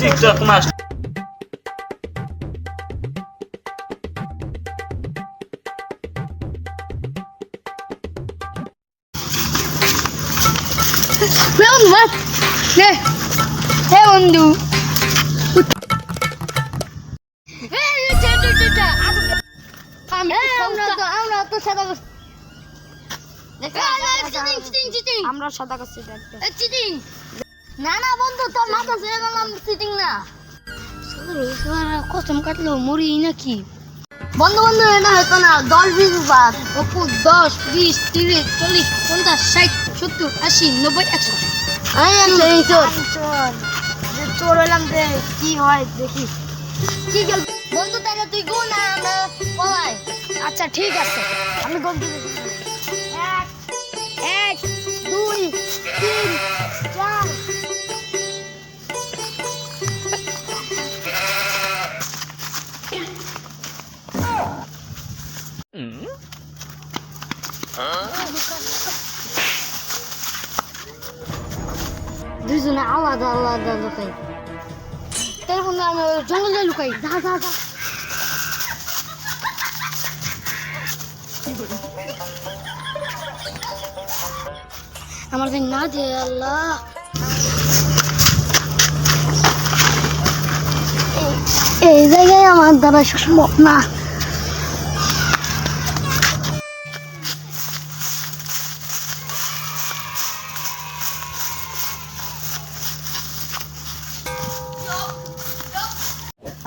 TikTok master. বন্ধু আমরা সাদা করছি না না বন্ধু তোর মাথা ছেড়ে দিলাম সিটিং না কসম কাটলো মরি নাকি বন্ধু বন্ধু এটা হতো না 10-20 বার 10 20 30 40 50 60 70 80 90 100 চোর হলাম যে কি হয় দেখি কি গেল বন্ধু তাহলে তুই গুণ আর আমরা পলাই আচ্ছা ঠিক আছে আমি গুণ দিই 1 2 3 4 দুজনে আলাদা আলাদা লুকাই তারপর আমি জঙ্গলে লুকাই যা যা যা আমার যে না দে আল্লাহ এই জায়গায় আমার দ্বারা সম্ভব না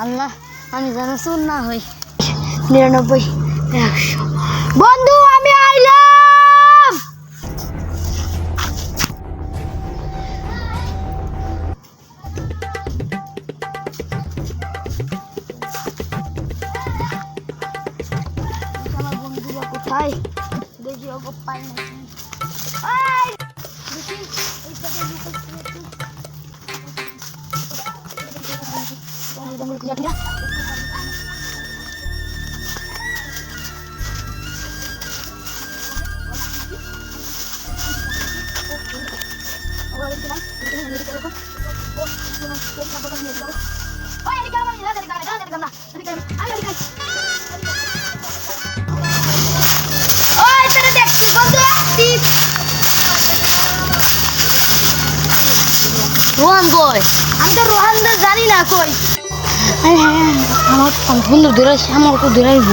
আল্লাহ আমি যেন চোর না হই 99 100 বন্ধু আমি আইলাম আমার বন্ধুরা কোথায় দেখি ওকে পাই না দেখি এইটাকে লুকাচ্ছি রোহান কই আমি তো রোহান জানি না কই আমার বন্ধু ধরে আমার তো ধরাইব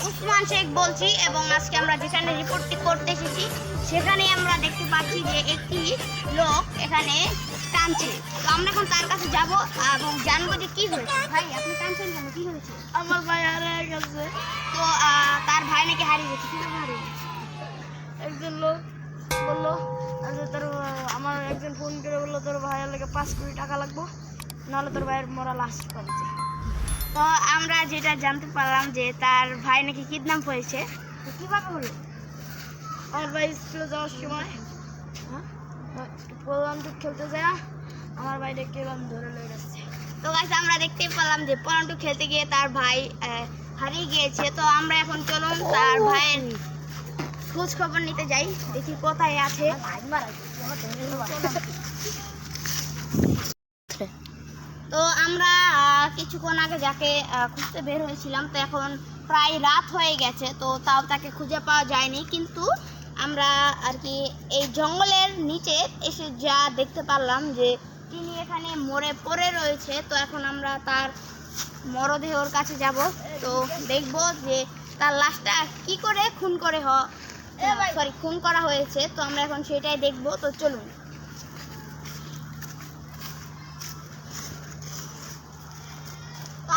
উসমান শেখ বলছি এবং আজকে আমরা যেখানে রিপোর্টটি করতে এসেছি সেখানে আমরা দেখতে পাচ্ছি যে একটি লোক এখানে টানছে তো আমরা এখন তার কাছে যাব এবং জানবো যে কি হয়েছে ভাই আপনি টানছেন কেন কি হয়েছে আমার ভাই হারিয়ে গেছে তো তার ভাই নাকি হারিয়ে গেছে কিভাবে হারিয়ে গেছে একজন লোক বললো তোর আমার একজন ফোন করে বললো তোর ভাইয়ের লাগে 5 কোটি টাকা লাগবো নাহলে তোর ভাইয়ের মরা লাশ পাচ্ছে তো আমরা যেটা জানতে পারলাম যে তার ভাই নাকি কিডন্যাপ হয়েছে কিভাবে হলো আমার ভাই স্কুলে যাওয়ার সময় পলান্টুক খেলতে যায় আমার ভাই দেখে ধরে লয়ে গেছে তো গাইস আমরা দেখতেই পেলাম যে পলান্টুক খেলতে গিয়ে তার ভাই হারিয়ে গিয়েছে তো আমরা এখন চলুন তার ভাইয়ের খোঁজ খবর নিতে যাই দেখি কোথায় আছে তো আমরা কিছুক্ষণ আগে যাকে খুঁজতে বের হয়েছিলাম তো এখন প্রায় রাত হয়ে গেছে তো তাও তাকে খুঁজে পাওয়া যায়নি কিন্তু আমরা আর কি এই জঙ্গলের নিচে এসে যা দেখতে পারলাম যে তিনি এখানে মরে পড়ে রয়েছে তো এখন আমরা তার মরদেহর কাছে যাব তো দেখব যে তার লাশটা কি করে খুন করা হয়েছে তো আমরা এখন সেটাই দেখব তো চলুন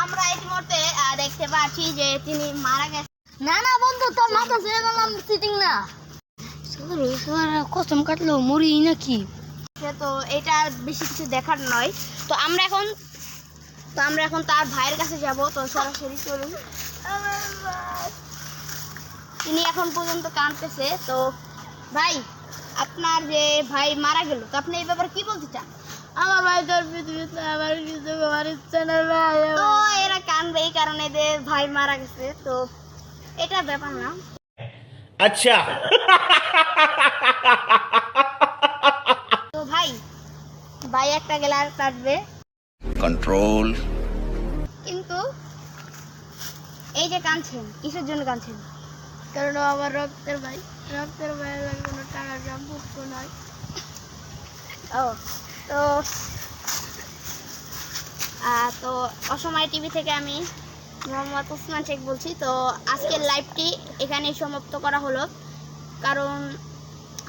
আমরা এই মুহূর্তে দেখতে পাচ্ছি যে তিনি মারা গেছেন না না বন্ধু তোর মাথা ছেড়ে দিলাম সিটিং না কসম কাটলো মরি নাকি তো এটা বেশি কিছু দেখার নয়। তো আমরা এখন তার ভাইয়ের কাছে যাব। তো সরাসরি চলুন। তিনি এখন পর্যন্ত কাঁদতেছে। তো ভাই, আপনার যে ভাই মারা গেল, তো আপনি এই ব্যাপারে কি বলতে চান? আমার ভাই তোর পৃথিবীতে আমার কিছু করার ইচ্ছা নেই ভাই। তো এরা কাঁদবে এই কারণে যে ভাই মারা গেছে। তো এটা ব্যাপার না। अच्छा তো ভাই একটা গেলে আর কাটবে। कंट्रोल কিন্তু এই যে কাঁদছেন, কিসের জন্য কাঁদছেন? কারণ ও আমার রক্তের ভাইয়ের কোনো টাকার সম্পর্ক নয়। ও তো তো অসময় টিভি থেকে আমি মোহাম্মদ ওসমান শেখ বলছি। তো আজকের লাইভটি এখানেই সমাপ্ত করা হলো, কারণ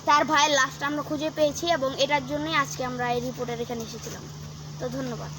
তার ভাইয়ের লাশটা আমরা খুঁজে পেয়েছি এবং এটার জন্যই আজকে আমরা এই রিপোর্টার এখানে এসেছিলাম। তো ধন্যবাদ।